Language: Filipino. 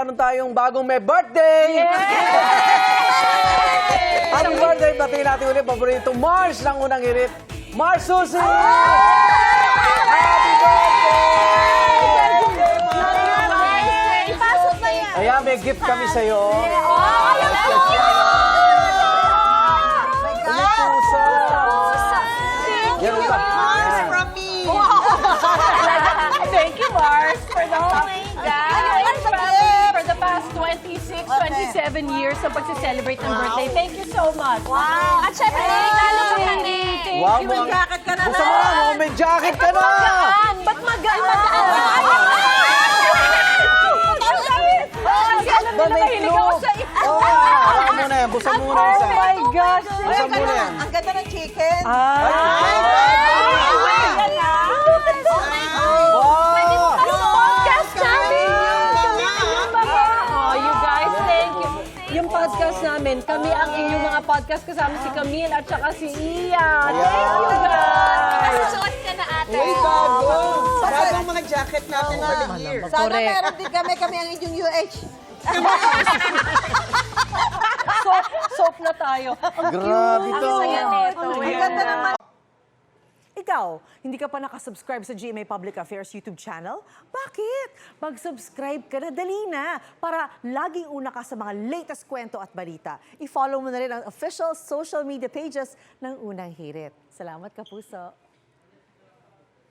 Meron tayong bagong may birthday! Happy birthday! Batiin natin ulit paboritong Mars ng unang hirit. Mars Susi! Happy birthday! Ipasok na yan. Ayan, may gift kami sa'yo. Yan ba? Thank you, Mars, for the for the past 26, 27 years sa pag-celebrate ng birthday. Thank you so much. Wow. At syempre, regalo pa kami. Thank Wow, you. mo ang- Jacket ka na Gusto mo nga, may jacket ka na! Magaan! Ba't magaan? Mahilig ako sa iyo. Oo, ano muna yan, busan muna isa. Oh my gosh! Busan muna yan. Ang ganda ng chicken. Wow! Podcast namin! Oh, you guys, thank you. Yung podcast namin, kami ang inyong mga podcast kasama si Camille at saka si Ian. Thank you, guys! Suot ka na ate. Uy, bago! Bagong mga jacket natin for the year. Sana Correct. meron din kami ang inyong UH. Soap na tayo. Grabe to. Ang ganda naman. Ikaw, hindi ka pa nakasubscribe sa GMA Public Affairs YouTube channel? Bakit? Mag-subscribe ka na, dali na, para laging una ka sa mga latest kwento at balita. I-follow mo na rin ang official social media pages ng Unang Hirit. Salamat, Kapuso.